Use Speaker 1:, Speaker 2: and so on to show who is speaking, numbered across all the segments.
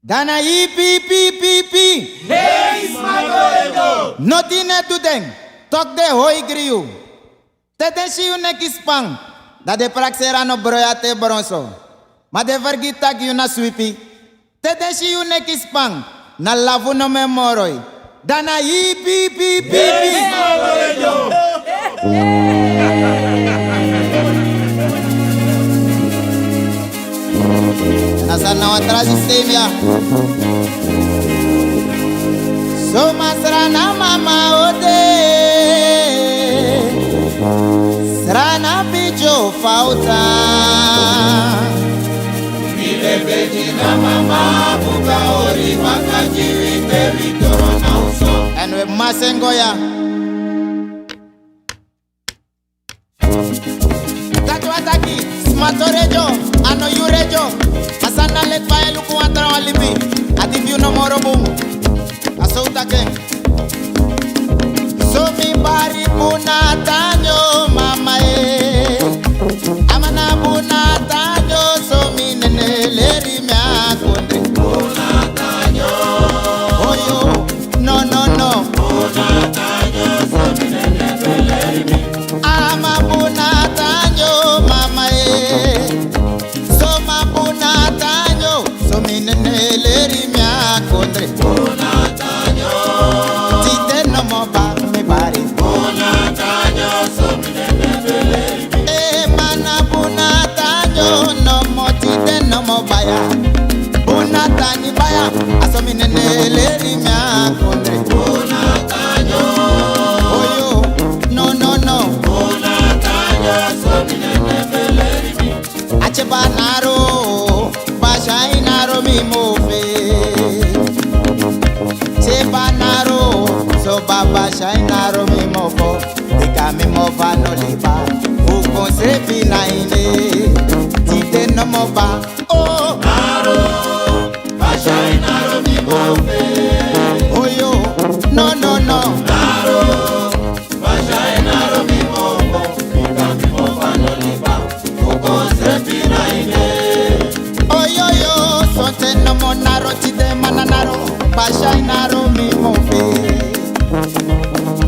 Speaker 1: Dana ipi.
Speaker 2: Hey, Smagoedo!
Speaker 1: No tiene tu den. Tok de hoi griu. Tete si u nekispang. Da de praxera no broyate bronso. Ma de vergita ki una swipi. Tete si u nekispang. Na lavu no memoroi. Dana ipi.
Speaker 2: Hey, Smagoedo!
Speaker 1: Nasa na atrás de semia. So masrana mama ode. Srana pijo falta.
Speaker 2: Mile bedina mama buka ori makajiwi territorio na uso.
Speaker 1: And we masengoya. Tatu ataki, smatorejo, ano yurejo. Asana let pa eluku atra walibi. Adibi no moro boom. Asouta ken. So mi bari puna tanyo mama e. Amana puna tanyo so mi nene leri me akonde.
Speaker 2: Puna tanyo.
Speaker 1: Oyo, no.
Speaker 2: Puna tanyo so minene beleri mi.
Speaker 1: Ama puna tanyo mama e. So ma puna tanyo so mi nene leri me akonde.
Speaker 2: Puna tanyo.
Speaker 1: Tite no mo ba mi bari.
Speaker 2: Puna tanyo so minene beleri mi.
Speaker 1: E mana puna tanyo no mo tite no mo baya. Puna tani baya aso mi nene leri me akonde.
Speaker 2: Puna tanyo.
Speaker 1: Oyo, no.
Speaker 2: Puna tanyo so minene beleri mi.
Speaker 1: Ache banaro, bashainaro mi mofe. Che banaro, so baba shainaro mi mofo. Tika mi mofa no liba, ukon sefi na ine. Tite no moba, oh,
Speaker 2: Naro, bashai naro mi mofe.
Speaker 1: oyo, no.
Speaker 2: Naro, bashai naro mi mofo. Mika mi mofa no liba, uko sepi na ine.
Speaker 1: Oyoyo, sonte no mo naro, tite mananaro, bashainaro mi mofe.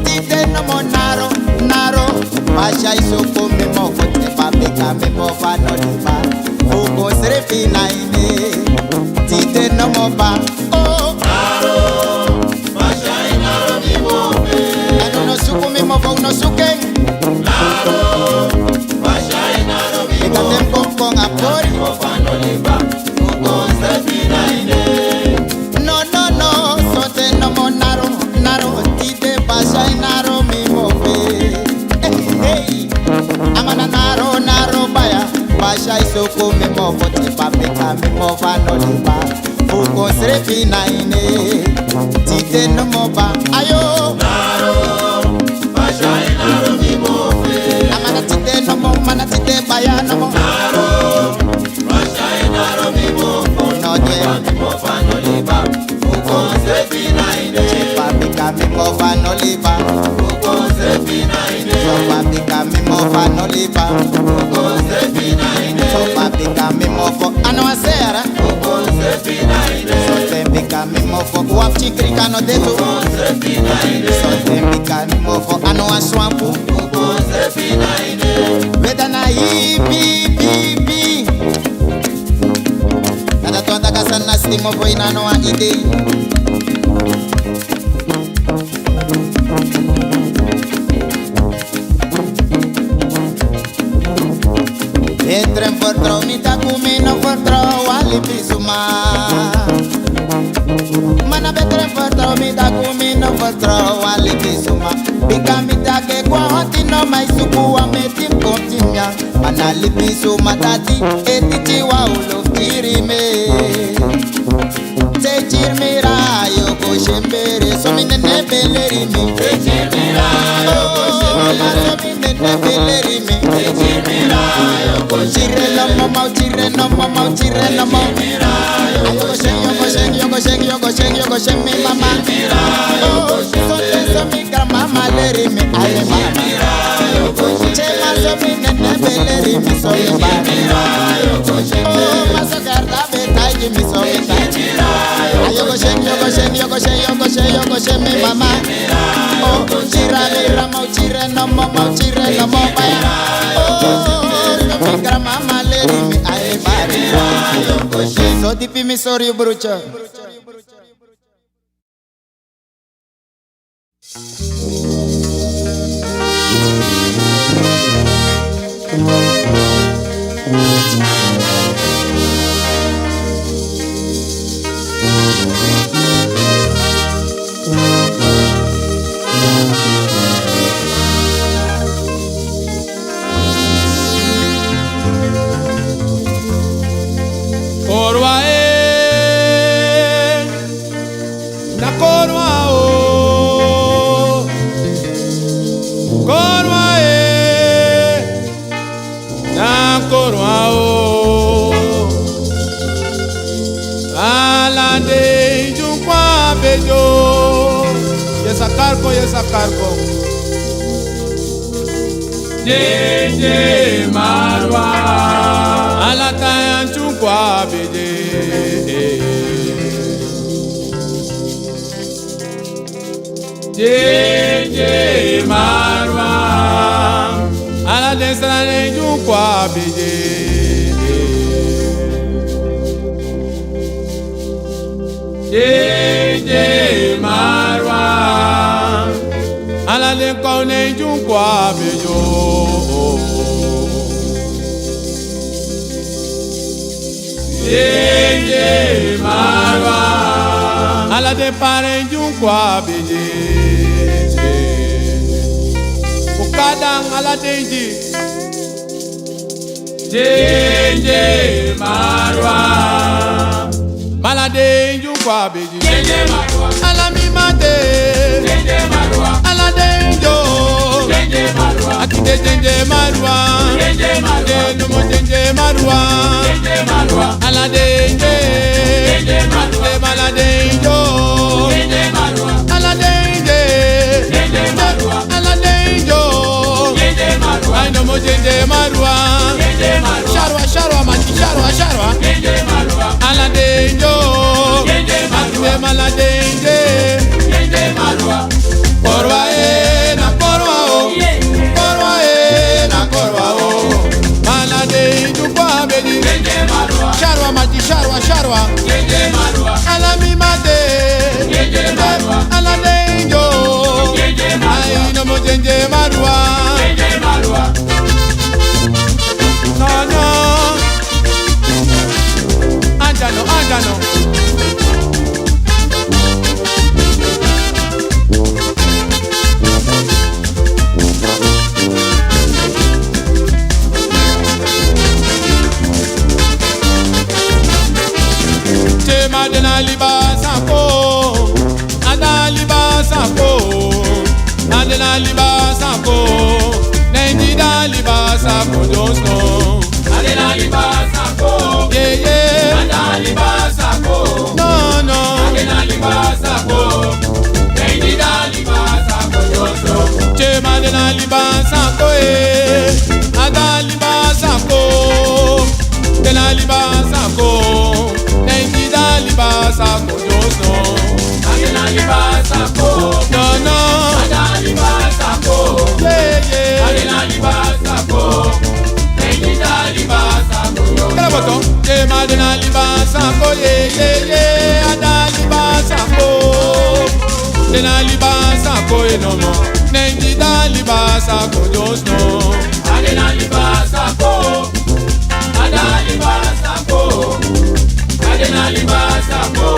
Speaker 1: Tite no mo naro, basha isoko mi mofo, te papika mi mofa no liba. Uko srefi na ine, tite no mo ba, oh.
Speaker 2: Naro, bashai naro mi mofe.
Speaker 1: And uno suku mi mofo, uno suken.
Speaker 2: Naro, bashai naro mi
Speaker 1: Ika
Speaker 2: mofe.
Speaker 1: tem kong apori.
Speaker 2: Mofa no liba, uko sepi na ine.
Speaker 1: No, sonte no mo naro, tite basha naro mi mofe. Hey, amana naro baya, basha isoko mi mofo, te papika mi mofa no liba. Uko srefi na ine, tite no mo ba, ayo.
Speaker 2: Naro, bashai naro mi mofe.
Speaker 1: Amana tite no mo, mana tite baya no mo.
Speaker 2: Naro, bashai naro mi mofo.
Speaker 1: No je,
Speaker 2: Mi mofa no liba, uko sepi na ine.
Speaker 1: papika mi mofa no liba.
Speaker 2: Uko sepi na ine.
Speaker 1: So papika mi mofa no liba.
Speaker 2: Uko sepi na ine.
Speaker 1: So papika mi mofo, ano asera.
Speaker 2: Uko sepi na ine.
Speaker 1: So tempika mi mofo, wap chikrika no detu.
Speaker 2: Uko sepi na ine.
Speaker 1: So tempika mi mofo, ano aswampu.
Speaker 2: Uko sepi na ine.
Speaker 1: Weda na ipi. Nada tuanda kasan na sting mofo ina no a ide. Entren fortro, mi takumino fortro, wali pisuma. Mana betre fortro, mi takumino fortro, wali pisuma. Bika mi take kwa hoti no mai suku wa metim kontimya. Mana lipisuma tati, etiti wa ulo kirime. Te chirmira yo ko shembere, so mi nene beleri mi.
Speaker 2: Echimira yo ko shembere.
Speaker 1: So mi nene beleri mi.
Speaker 2: Echimira yo ko
Speaker 1: Chirre no mo, chirre no mo.
Speaker 2: shembira.
Speaker 1: Yo go sheng mi mama. Oh, so te so mi grandmama leri mi ale mama. Chema so mi nene beleri mi so mi mama. Oh, maso garda beta give me some time. Yoko shem, me mama. Oh, chira lira, mo chira no mo baya. Oh, grandma lady me ay bari. So deep me sorry brucha.
Speaker 3: Sacarco. Jeje marwa alata chukwa beje. Jeje marwa alata srane chukwa beje. Jeje marwa ala le kone junkwa bejo. Yeje marwa ala de pare junkwa beje. Ukadang ala deji. Yeje marwa malade junkwa beje. Yeje marwa ala mi mate. Yeje marwa ala denjo. Yeje marwa akide jenje marwa. Yeje marwa numo jenje marwa. Yeje marwa ala denje. Yeje marwa ala denjo. Yeje marwa ala denje. Yeje marwa ala denjo. Yeje marwa ay numo jenje marwa. Yeje marwa sharwa mati sharwa. Yeje marwa ala denjo. Yeje marwa ala denje. Yeje marwa korwa na korwa o. Korwa na korwa o. Malade jukwa beji. Yeje marwa sharwa mati sharwa. Yeje marwa ala mi mate. Yeje marwa ala denjo. Yeje marwa ay no mo jenje marwa. Yeje marwa no anjano Adena libasa ko, Adena libasa ko, Nenjida libasa ko josno. Adena libasa ko, yeah. Adena libasa ko, no. Adena libasa ko, Nenjida libasa ko josno. Chema adena libasa ko, Adena libasa ko, Adena libasa ko. Libasa ko josno. Adena libasa ko. No. Adena libasa ko. Yeah. Adena libasa ko. Nenjida libasa ko josno. Kala boto. Chema adena libasa ko. Yeah. Adena libasa ko. Adena libasa ko enomo. Nenjida libasa ko josno. Adena libasa ko. Adena libasa ko. Adena libasa ko,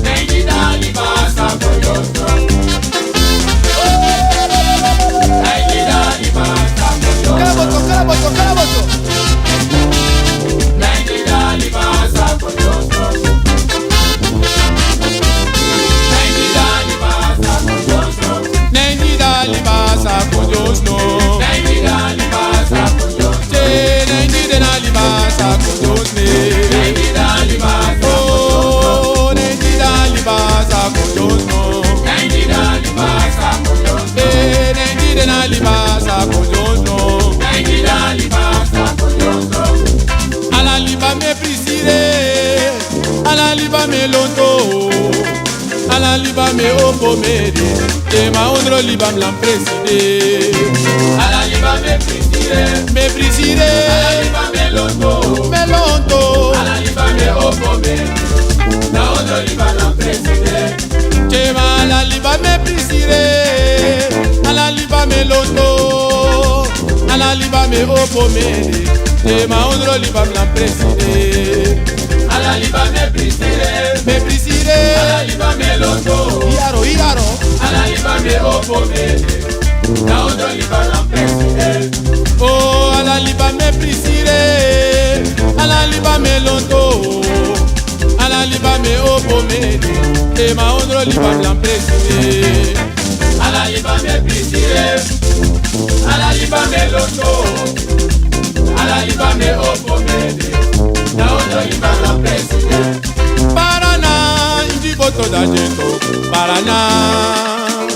Speaker 3: Nenjida libasa ko josno. Nenjida libasa ko josno. Kalaboto. Nenjida libasa ko josno. Nenjida libasa ko josno. Nenjida libasa ko josno. Nenjida libasa ko ala liba me londo, ala liba me opomede, te ma ondro liba me l'ampreside,
Speaker 2: ala liba me
Speaker 3: priside,
Speaker 2: ala liba me londo,
Speaker 3: ala
Speaker 2: liba me opomede, na ondro liba l'ampreside,
Speaker 3: te ma ala liba me priside, ala liba me londo, ala liba me opomede, te ma ondro liba me l'ampreside,
Speaker 2: ala liba me priside, ala liba me londo,
Speaker 3: Iraro,
Speaker 2: ala liba me opomede, na ondro liba l'ampreside,
Speaker 3: oh, ala liba me priside, ala liba me londo, ala liba me opomede, te ma ondro liba me l'ampreside,
Speaker 2: ala liba me priside, ala liba me londo, ala liba me opomede, na ondro liba l'ampreside.
Speaker 3: Paraná, indi boto da jento, Paraná,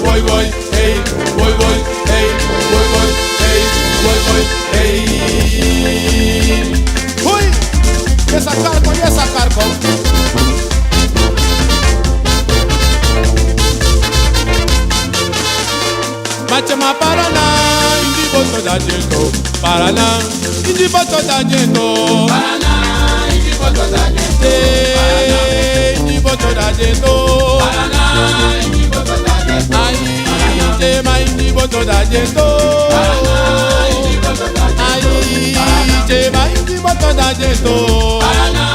Speaker 3: boy boy, hey, boy boy, hey, boy boy, hey, boy boy, hey. Uy, esa carco. Machema Paraná, indi boto da jento, Paraná, indi boto da jento,
Speaker 2: Paraná, indi boto da jento,
Speaker 3: indi boto da jento,
Speaker 2: Paraná, indi boto da jento,
Speaker 3: ay, tema indi boto da jento,
Speaker 2: Paraná, indi boto da jento,
Speaker 3: ay, tema indi boto da jento,
Speaker 2: Paraná,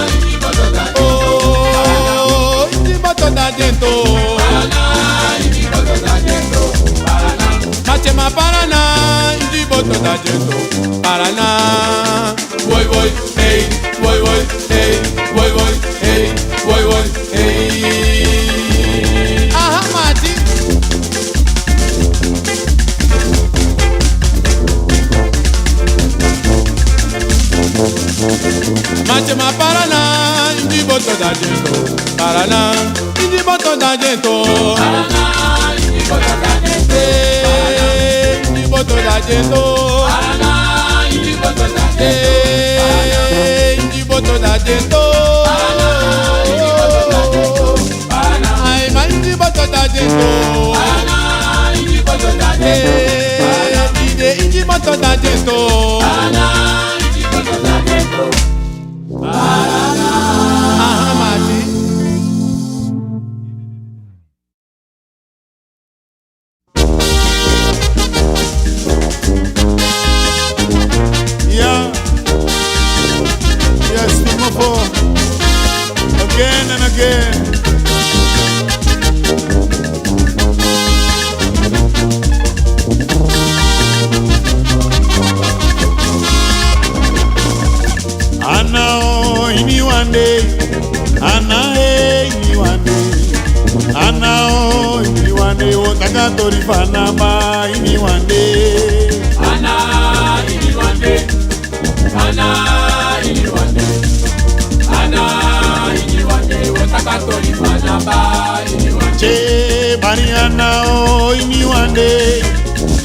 Speaker 2: indi boto da jento,
Speaker 3: oh, indi boto da jento,
Speaker 2: Paraná, indi boto da jento, Paraná,
Speaker 3: Machema Paraná, indi boto da jento, Paraná, boy boy, hey, boy boy, hey, boy boy, hey, boy boy, hey. Aha, Mati. Machema Paraná, indi boto da jento, Paraná, indi boto da jento,
Speaker 2: Paraná, indi boto da jento,
Speaker 3: indi boto da jento,
Speaker 2: Paraná, indi boto da jento,
Speaker 3: indi boto da jento,
Speaker 2: Paraná,
Speaker 3: ay ma indi boto da jento,
Speaker 2: Paraná, indi boto da jento,
Speaker 3: indi boto da jento,
Speaker 2: Paraná, indi boto da jento,
Speaker 3: aha Mati.
Speaker 4: Yeah, yes, Timofo, again and again. Ana oh, ini one day, Ana ini one day, Ana oh, ini one day, otaka tori panama ini one day.
Speaker 2: Ana, ini wande, Ana, ini wande, Ana, ini wande, wotaka tori panaba, ini wande.
Speaker 4: Che bari Ana oh, ini one day,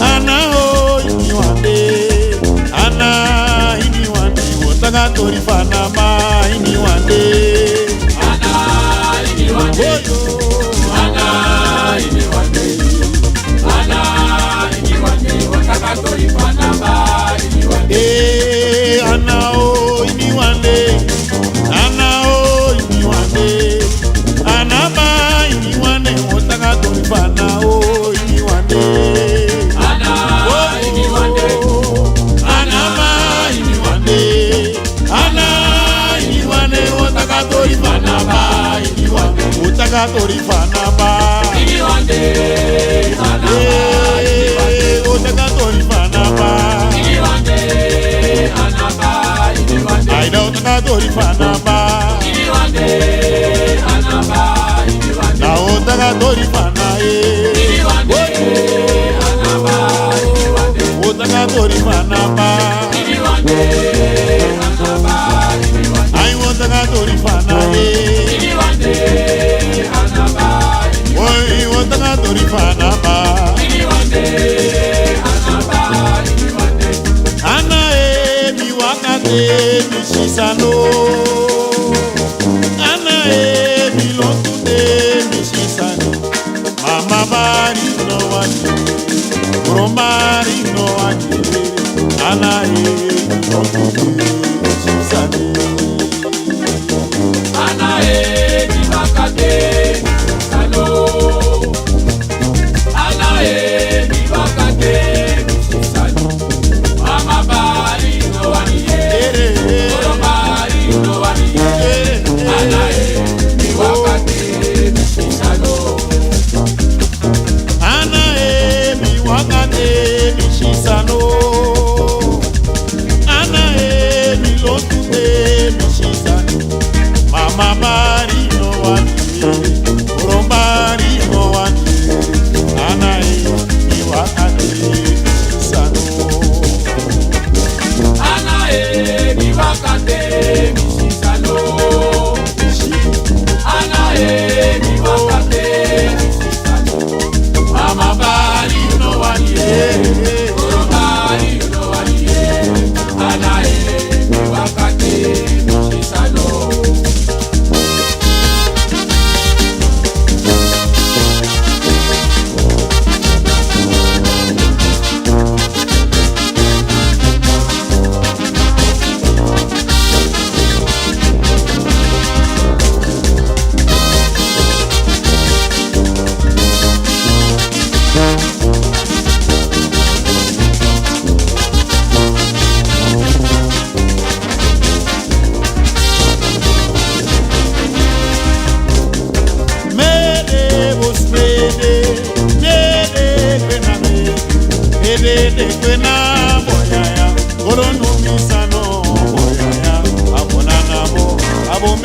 Speaker 4: Ana oh, ini one day, Ana ini one day, otaka tori panama ini one day.
Speaker 2: Ana, ini wande, Ana, ini wande, Ana, ini wande, wotaka tori panaba, ini wande.
Speaker 4: Eh, Ana oh, ini one day, Ana oh, ini one day, Ana ba ini one day, otaka tori pana oh, ini one day.
Speaker 2: Ana, ini wande,
Speaker 4: Ana ba ini one day, Ana ini one day, otaka tori pana ba ini one day, otaka tori pana ba.
Speaker 2: ini wande, Ana,
Speaker 4: Eh, otaka tori pana ba.
Speaker 2: ini wande, Ana ba, ini wande.
Speaker 4: Aida otaka tori pana ba.
Speaker 2: Ini wande, Ana ba, ini wande.
Speaker 4: Na otaka tori pana
Speaker 2: Ini wande, Ana ba, ini wande.
Speaker 4: otaka tori pana ba.
Speaker 2: Ini wande, Ana ba, ini wande.
Speaker 4: Ai otaka tori pana
Speaker 2: Ini wande, Ana ba, ini wande.
Speaker 4: Oi otaka tori pana ba.
Speaker 2: Ini wande, Ana ba, ini wande.
Speaker 4: Ana mi wakate mi shisano.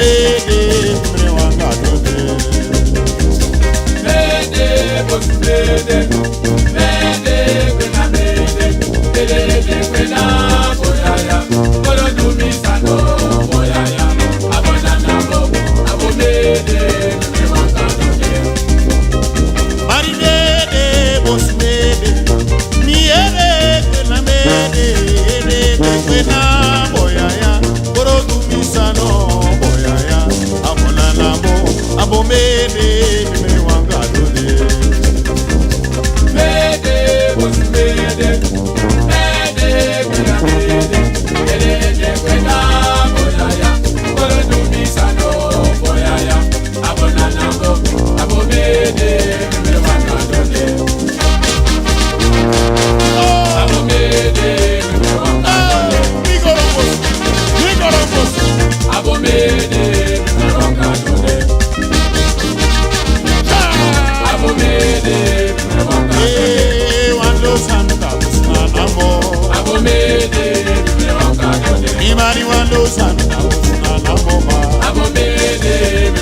Speaker 4: mede mre wanga dode.
Speaker 2: Mede bos mede, mede kwena mede, mede kwena boyaya, kolo dumi sano boyaya, abonana bo, abo mede mre wanga dode.
Speaker 4: Mari mede bos mede, mi ede kwena mede, ede kwena boyaya, kolo dumi sano boyaya, abonana bo, abo mede mre wanga dode.
Speaker 2: Mede bos mede, mede kwena mede, mede kwena boyaya, kolo dumi sano boyaya, abonana bo, abo mede mre wanga dode. Abo mede mre wanga dode. Abo mede mre wanga dode. Abo mede mre wanga dode.
Speaker 4: Wando santa busnana mo,
Speaker 2: Abo mede mre wanga dode.
Speaker 4: imari wando santa busnana mo ba.
Speaker 2: Abo mede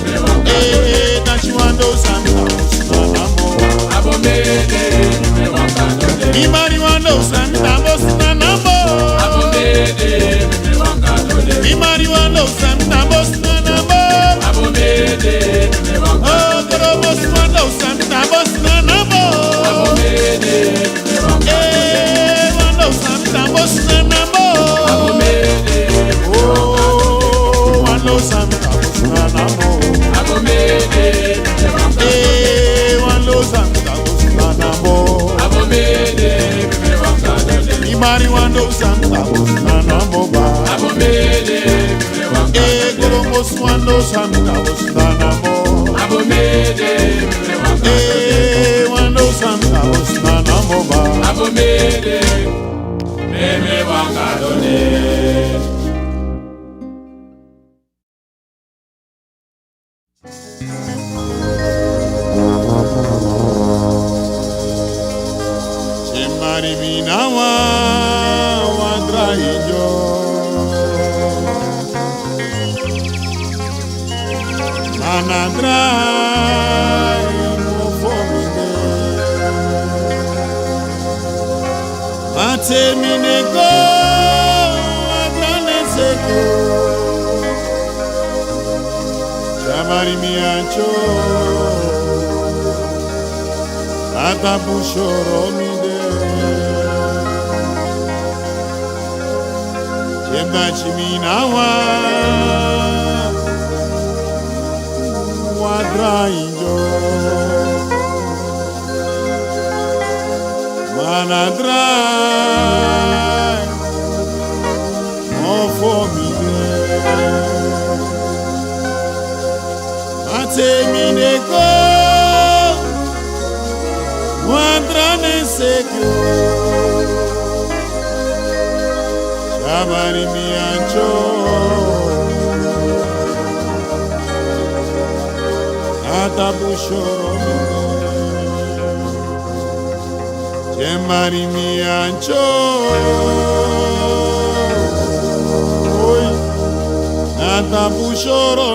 Speaker 2: mre wanga dode.
Speaker 4: Nachi wando santa busnana mo,
Speaker 2: Abo mede mre wanga dode.
Speaker 4: imari wando santa busnana mo,
Speaker 2: Abo mede mre wanga dode.
Speaker 4: imari wando santa busnana mo.
Speaker 2: Abo mede mre wanga
Speaker 4: Oh, koro bos wando santa busnana mo.
Speaker 2: Abo mede mre wanga
Speaker 4: Wando santa busnana mo.
Speaker 2: Abo mede
Speaker 4: Oh, wando santa busnana mo.
Speaker 2: Abo mede mre wanga
Speaker 4: Wando santa busnana mo.
Speaker 2: Abo mede mre wanga dode.
Speaker 4: Imari wando santa busnana mo ba.
Speaker 2: Abo mede mre wanga
Speaker 4: Goromos wando santa busnana mo.
Speaker 2: Abo mede mre wanga
Speaker 4: Wando santa busnana mo ba.
Speaker 2: Abo mede mre wanga dode.
Speaker 4: Chemari minawa wadra ijo. Anadra imofomine. Atemine go adrane seko. Chemari miancho. Atabushoromide. Chiminawa wadraindo manadrai mofomine ateminego wadrane sekyo Shabari miancho Atabushoro Chemari miancho Atabushoro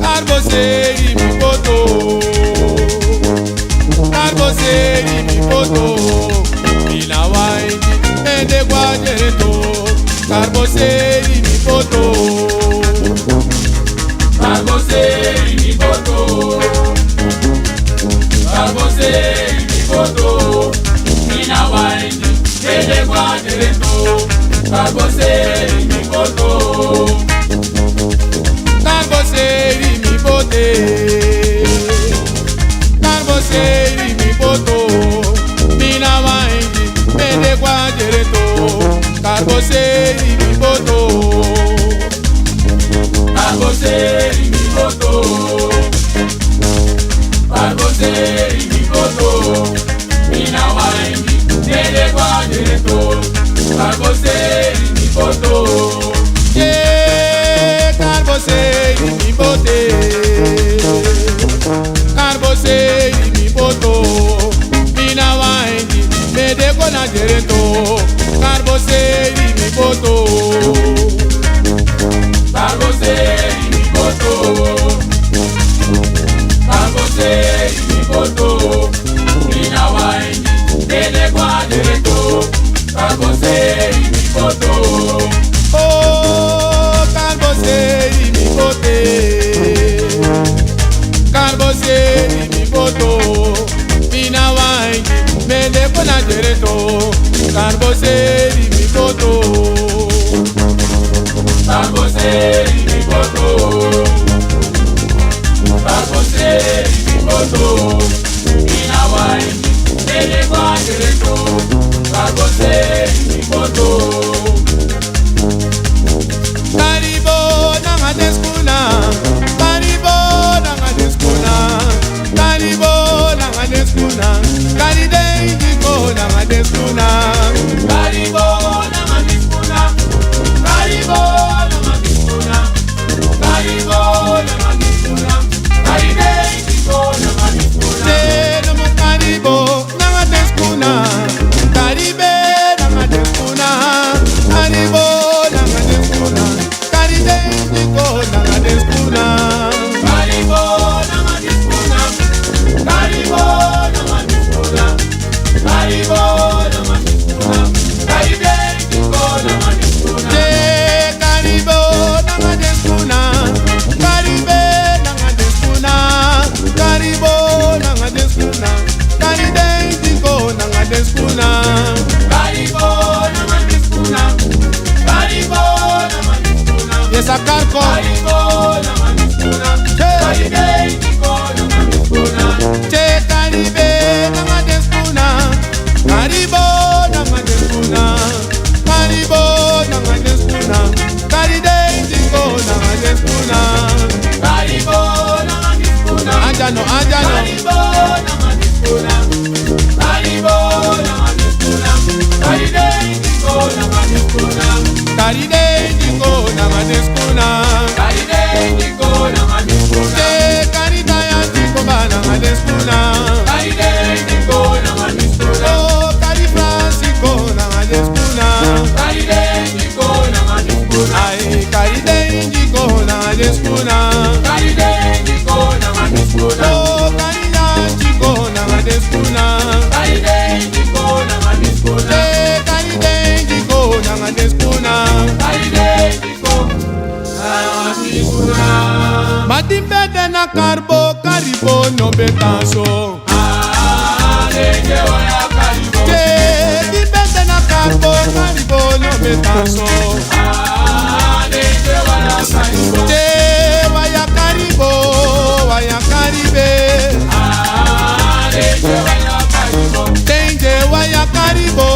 Speaker 3: Carboseri mi poto, Carboseri mi poto, Mina waini ende kwa jereto, Carboseri mi poto,
Speaker 2: Carboseri mi poto, Carboseri mi poto, Mina waini ende kwa jereto, Carboseri mi poto.
Speaker 3: Carboseri mi bote, Carboseri mi boto, Mina waini ende kwa jereto, Carboseri mi boto,
Speaker 2: Carboseri mi poto, Carboseri mi poto, Mina waini ende kwa jereto, Carboseri mi poto.
Speaker 3: yeah, Carboseri mi bote, Carboseri mi boto, Mina waini ende kwa jereto, Carboseri mi boto.
Speaker 2: Carboseri mi poto, Carboseri mi poto, Mina waini ende kwa jereto, Carboseri mi poto.
Speaker 3: Oh, Carboseri mi bote, Carboseri mi boto, Mina waini ende kwa jereto, Carboseri mi boto.
Speaker 2: Carboseri mi poto, Carboseri mi poto, Mina waini ende kwa jereto, Carboseri mi poto.
Speaker 3: Karibo nanga deskuna, Karibo nanga deskuna, Karibo nanga deskuna, Karide indiko nanga deskuna,
Speaker 2: Karibo nanga dispuna, Karibo nanga dispuna, Karibo nanga dispuna, Karide indiko nanga dispuna.
Speaker 3: Lelo mo Karibo nanga deskuna, Karibe nanga deskuna. Yesa Carco.
Speaker 2: Caribo na manispuna. Caribe indigo na manispuna.
Speaker 3: Che Caribe na madespuna. Caribo na madespuna. Caribo na madespuna. Caribe indigo na madespuna.
Speaker 2: Caribo na manispuna.
Speaker 3: Anjano, anjano.
Speaker 2: Caribo na manispuna. Caribo na manispuna. Caribe indigo na manispuna.
Speaker 3: Caribe indigo na madespuna.
Speaker 2: Caribe indigo na manispuna.
Speaker 3: Che Carida ya indigo na madespuna.
Speaker 2: Caribe indigo na manispuna.
Speaker 3: Oh, Cari Francisco na madespuna.
Speaker 2: Caribe indigo na manispuna.
Speaker 3: Ay, Caribe indigo na madespuna.
Speaker 2: Caribe indigo na manispuna.
Speaker 3: Oh, Carida indigo na madespuna.
Speaker 2: Caribe indigo na manispuna.
Speaker 3: Che Caribe indigo na madespuna.
Speaker 2: Caribe indigo na manispuna.
Speaker 3: Matimbede na carbo, caribo no betanso.
Speaker 2: Alege waya Caribo.
Speaker 3: Che timbede na carbo, caribo no betanso.
Speaker 2: Alege waya Caribo.
Speaker 3: Che vaya caribo, vaya caribe.
Speaker 2: Alege waya Caribo.
Speaker 3: Tenge vaya caribo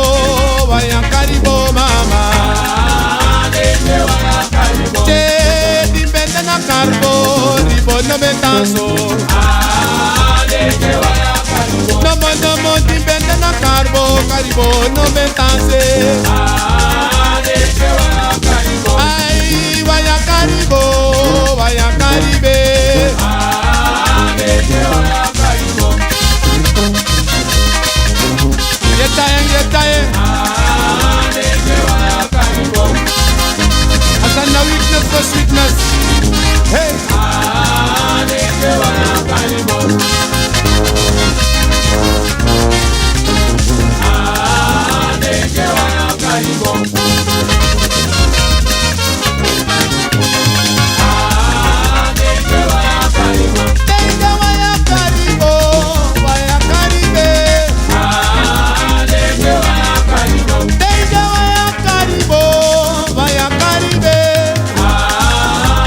Speaker 3: mama.
Speaker 2: Alege waya Caribo.
Speaker 3: Che timbede na carbo, ribo no betanso.
Speaker 2: Alege waya Caribo.
Speaker 3: No mo timbede na carbo, caribo no betanse.
Speaker 2: Alege waya Caribo.
Speaker 3: Ay, vaya caribo, vaya caribe.
Speaker 2: Alege waya Caribo.
Speaker 3: Yetayen.
Speaker 2: Alege waya Caribo.
Speaker 3: Asana weakness for sweetness. Hey,
Speaker 2: Alege waya Caribo. Alege waya Caribo. Alege waya Caribo.
Speaker 3: tenge vaya caribo, vaya caribe.
Speaker 2: Alege waya Caribo.
Speaker 3: Tenge vaya caribo, vaya caribe.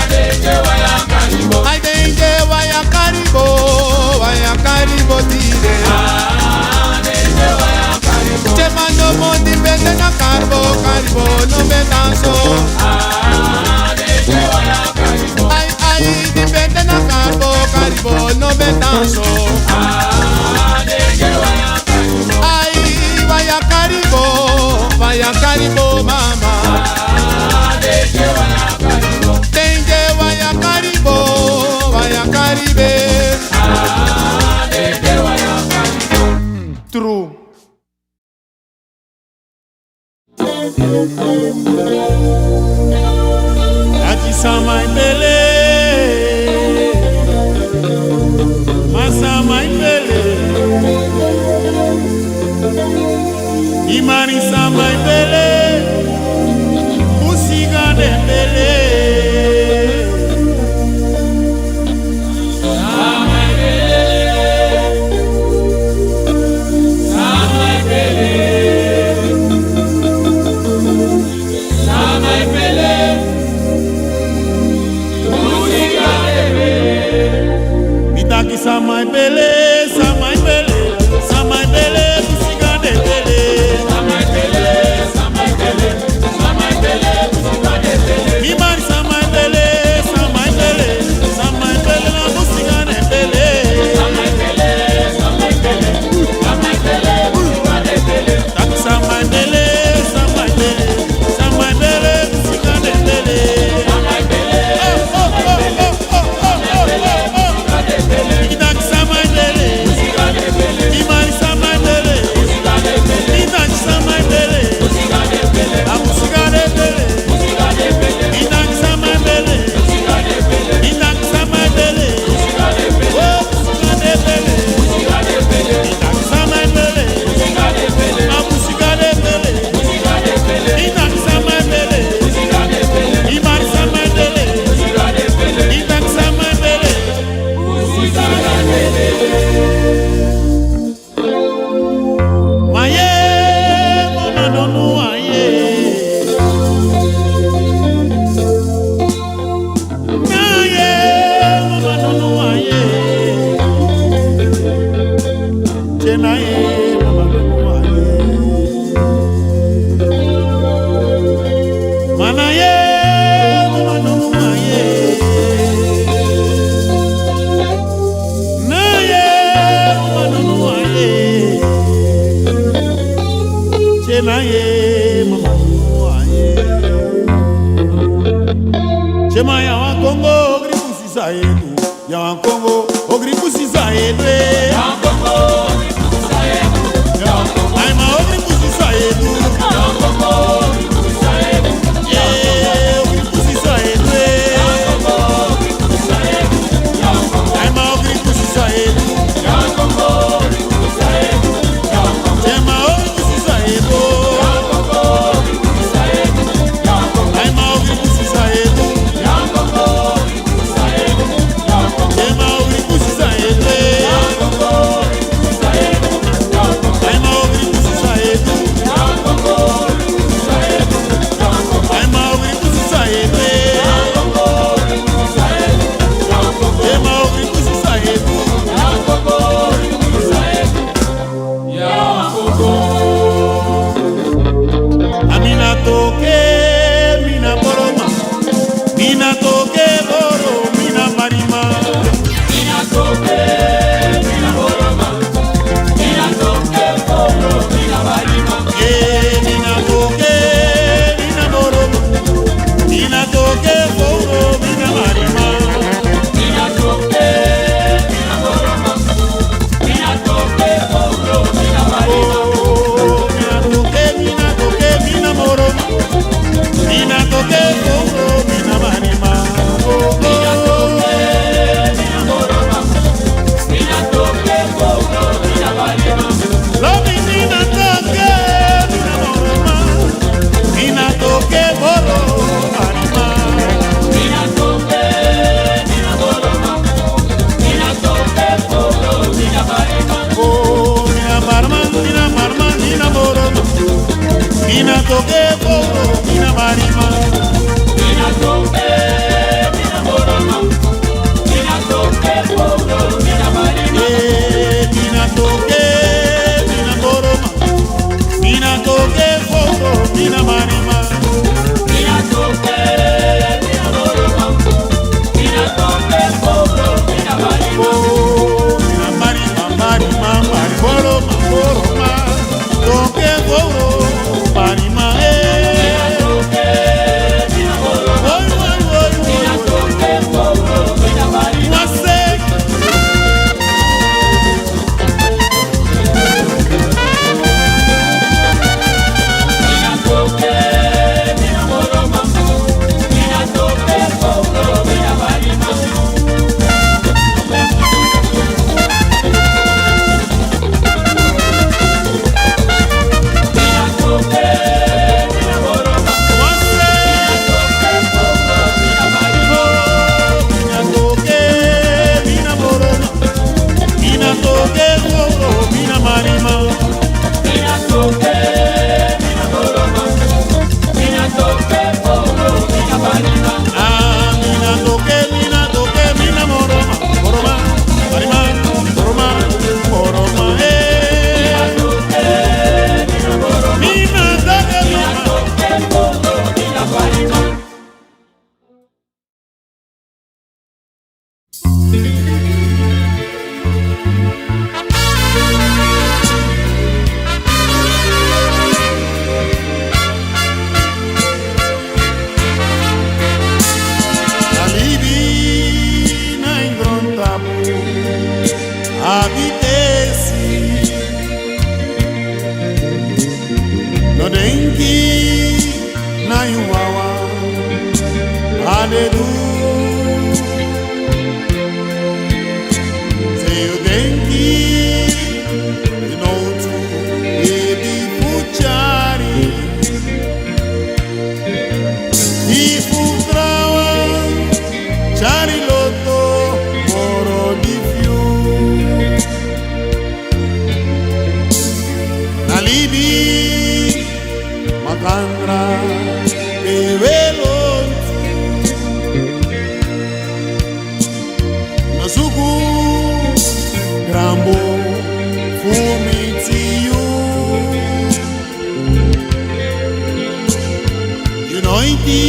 Speaker 2: Alege waya Caribo.
Speaker 3: Ay, tenge vaya caribo tire.
Speaker 2: Alege waya Caribo.
Speaker 3: Chema no mo dipende na carbo, caribo no me danso.
Speaker 2: Alege waya Caribo.
Speaker 3: Ay, dipende na carbo, caribo no me danso.
Speaker 2: Alege waya Caribo.
Speaker 3: Ay, vaya caribo mama.
Speaker 2: Alege waya Caribo.
Speaker 3: Tenge vaya caribe.
Speaker 2: Alege waya Caribo.
Speaker 3: True.
Speaker 4: Aqui sama ipele, masama ipele, imani sama ipele, musiga dembele. Mitaki sama ipele, sama ipele, sama ipele, musiga dembele. Imani sama ipele, sama ipele, sama ipele, na musiga dembele. Taki sama ipele, sama ipele, sama ipele, musiga dembele. Itaki sama ipele. Chema ya wa Congo, gripu sisa yetu. Ya wa Congo, o gripu sisa yetu.
Speaker 2: Ya wa Congo, gripu sisa yetu. Ya wa Congo,
Speaker 4: ay ma o gripu sisa yetu.
Speaker 2: Ya wa Congo, gripu sisa yetu.
Speaker 4: O gripu sisa yetu.
Speaker 2: Ya wa Congo, gripu sisa yetu. Ya wa Congo,
Speaker 4: ay ma o gripu sisa yetu.
Speaker 2: Ya wa Congo, gripu sisa yetu. Ya wa Congo,
Speaker 4: Chema o gripu sisa yetu.
Speaker 2: Ya wa Congo, gripu sisa yetu. Ya wa Congo,
Speaker 4: ay ma o gripu sisa yetu.
Speaker 2: Ya wa Congo, gripu sisa yetu. Ya wa Congo,
Speaker 4: Chema o gripu sisa yetu.
Speaker 2: Ya wa Congo, gripu sisa yetu. Ya wa Congo,
Speaker 4: ay ma o gripu sisa yetu.
Speaker 2: Ya wa Congo, gripu sisa yetu. Ya wa Congo,
Speaker 4: ay ma o gripu sisa yetu.
Speaker 2: Ya wa Congo, gripu sisa yetu. Ya wa Congo,
Speaker 4: Chema o gripu sisa yetu.
Speaker 2: Ya wa Congo, gripu sisa yetu. Ya wa Congo.
Speaker 4: Amina toke, mina boroma. Mina toke boro, mina marima.
Speaker 2: Mina toke, mina boroma. Mina toke boro, mina barima.
Speaker 4: Mina toke, mina boroma. Mina toke boro, mina marima.
Speaker 2: Mina toke, mina boroma. Mina toke boro, mina barima.
Speaker 4: Mina toke, mina boroma. Mina toke boro, mina marima.
Speaker 2: Mina toke, mina boroma. Mina toke boro, mina barima.
Speaker 4: Lomi mina toke, mina boroma. Mina toke boro, marima.
Speaker 2: Mina toke, mina boroma. Mina toke boro, mina barima.
Speaker 4: Mina marma, mina boroma. Mina toke boro, mina marima.
Speaker 2: Mina toke, mina boroma. Mina toke boro, mina barima.
Speaker 4: Mina toke, mina boroma. Mina toke boro, mina marima.
Speaker 2: Mina toke, mina boroma. Mina toke boro, mina barima.
Speaker 4: Mina marima, marima, boroma, boroma. Toke boro, marima.
Speaker 2: Mina toke, mina boroma. Mina toke boro, mina barima. Mina toke, mina boroma. Mina toke boro, mina barima. Mina toke, mina boroma. Mina toke boro, mina barima.
Speaker 4: Mina toke, mina boroma. Mina toke boro, mina marima.
Speaker 2: Mina toke, mina boroma. Mina toke boro, mina barima.
Speaker 4: Mina toke, mina boroma. Boroma, marima, boroma, boroma.
Speaker 2: Mina toke, mina boroma.
Speaker 4: Mina toke,
Speaker 2: Mina toke boro, mina barima.
Speaker 4: alibi na ingrontabu habitesi no denki na yuwawa hallelujah say you denki inotu ebi fuchari ifutrawa Chariloto moro di fiu Nalibi Makandra Evelontu Nasuku Grambo Fumitiu Unoiti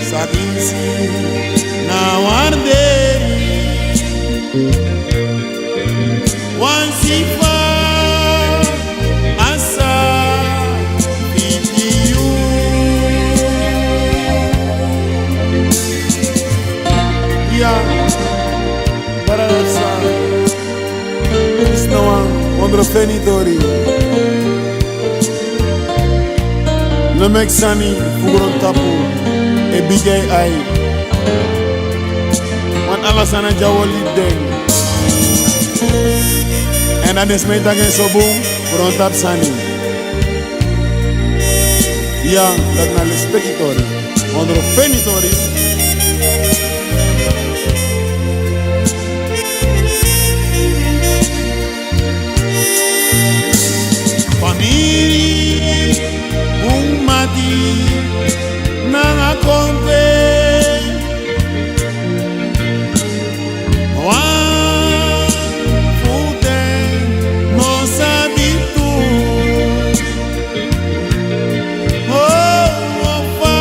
Speaker 4: Sadinsi na warderi Wansifa asa pipiu Ondro Fenitori Lemek Sani Fugron Tapu E Bijay Ay Wan Alasana Jawoli Deng En Ades Meitagen Sobung Fugron Tap Sani Ja, dat na Lespekitori Ondro Fenitori Famiri Umati Nanga Kompe Wan Fute No Sabitu Oh Ofa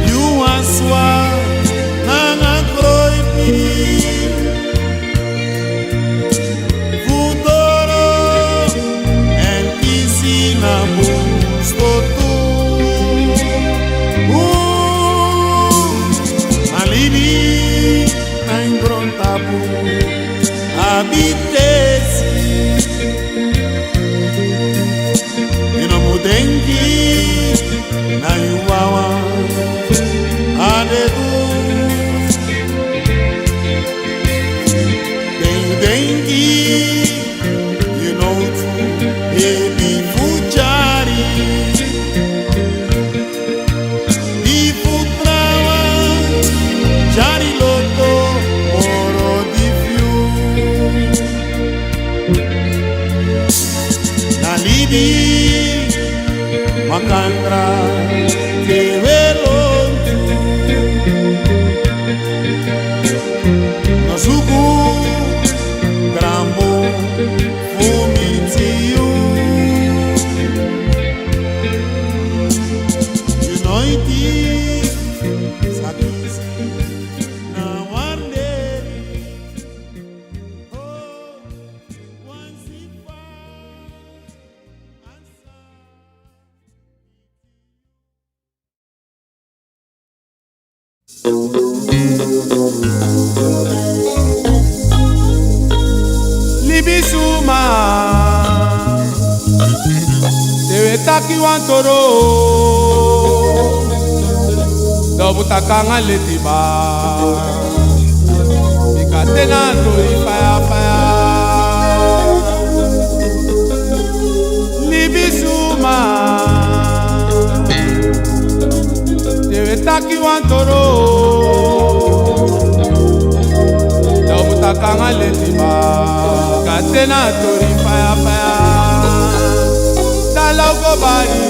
Speaker 4: You Aswa Nanga Kroipi Abitesi Ino mudengi Na yuwawa Adedu Dengi You know tu Ebi fujari Di futrawa Jari loto Oro di fiu Nalibi Makandra Kewelontu Nosuku Grambo Fumitiu Unoiti Sakisi Na wanderi Oh Wansipa
Speaker 3: Libisuma Tewe taki wantoro Dobu takanga letiba Mikatena tori faya faya Libisuma Tewe taki wantoro Dobu takanga letiba Katena tori faya faya Dalogo bari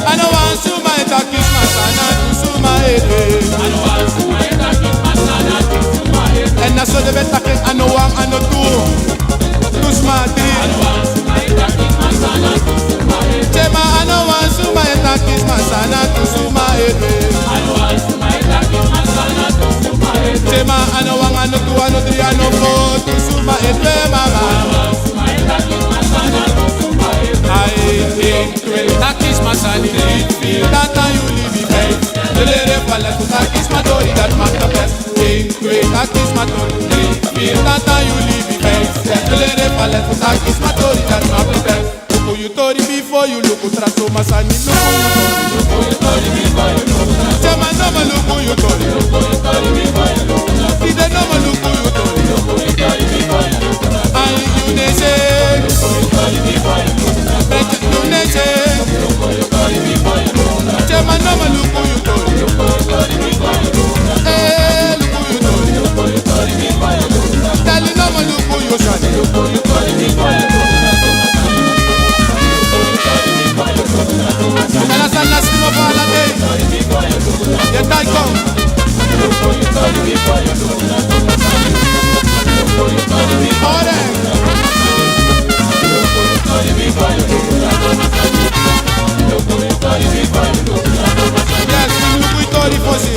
Speaker 3: I don't want to my talk is my son, Tema ano wang ano tu ano tri ano four tu suma etwe mama. Takis masani, tata you live in bed. Lele pala tu takis matori that mata best. Takis matori, tata you live in bed. Lele pala tu takis matori that mata best. Look you tori before you look traso masani. Look you tori before you look traso. Chama no ma look you tori. Look you tori before you look traso. Dide no ma look you tori. Look you tori before you look traso. Ay you nese. Look you tori before you look traso. Bet you nese. Chema no ma luku you tori. Eh, luku you tori. Dali no ma luku you shani. Kala sana simo pala day. Ya tai kom. Ore. Yes, luku you tori fosi.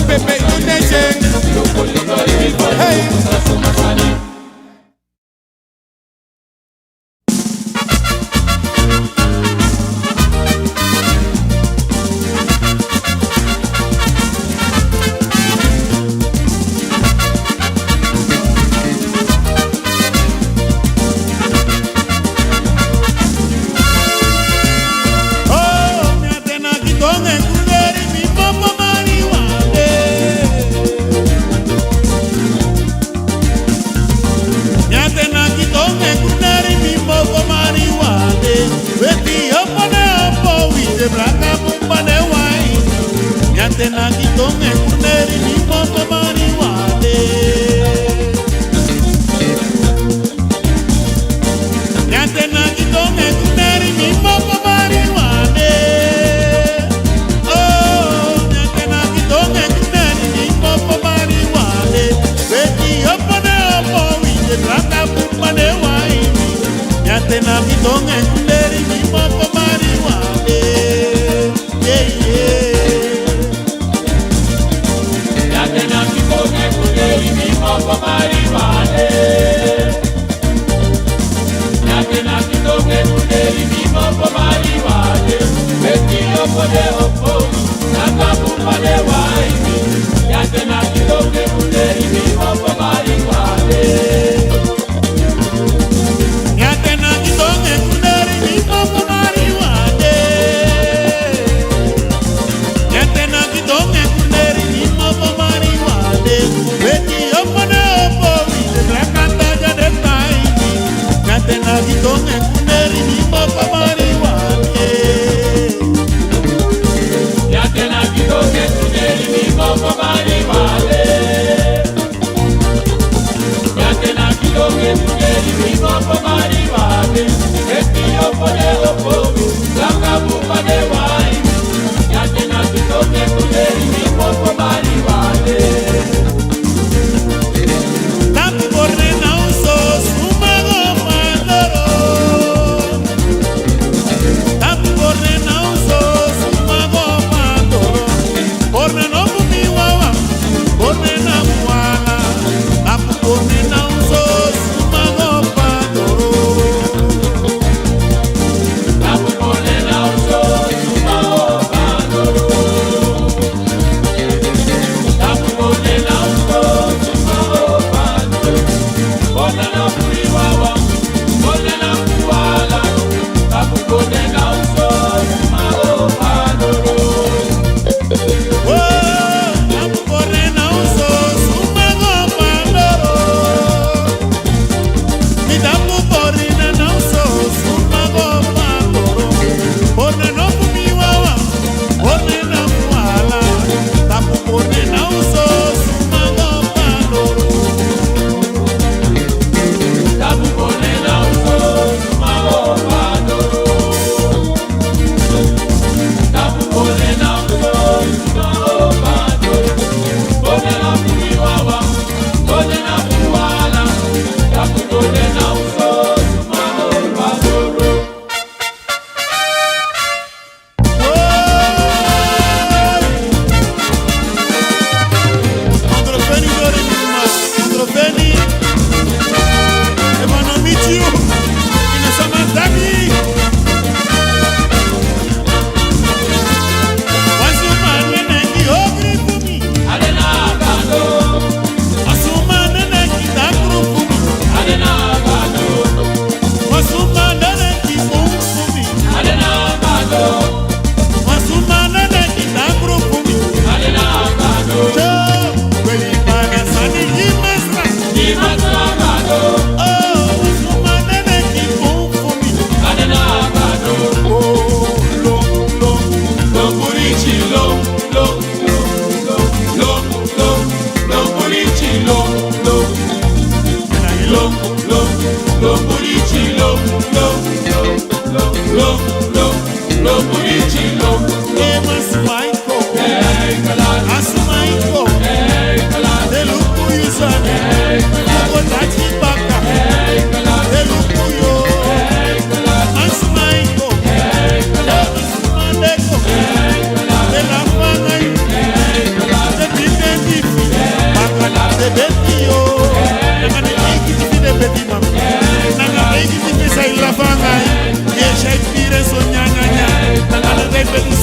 Speaker 3: Pepe, you nation. Hey.
Speaker 4: Tena kitong e kurneri ni moto mariwade. Tena kitong e kurneri ni moto mariwade. Oh, tena kitong e kurneri ni moto mariwade. Beti opone opo wije traka pumpane waini. Tena kitong e kurneri ni moto mariwade. Yeah, yeah. Beti opone opo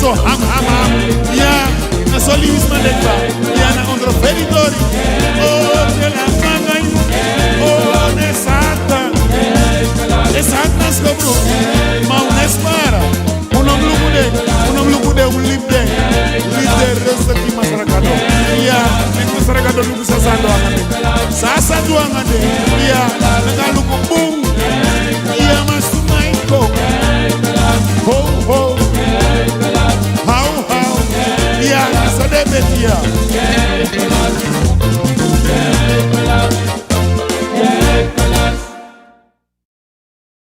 Speaker 4: So ham ya na solis madekba ya na ondro feritori oh de la fanga oh de santa skobro ma un espara unom lugude un libde resta ki masaragado ya en masaragado lugu sasando angande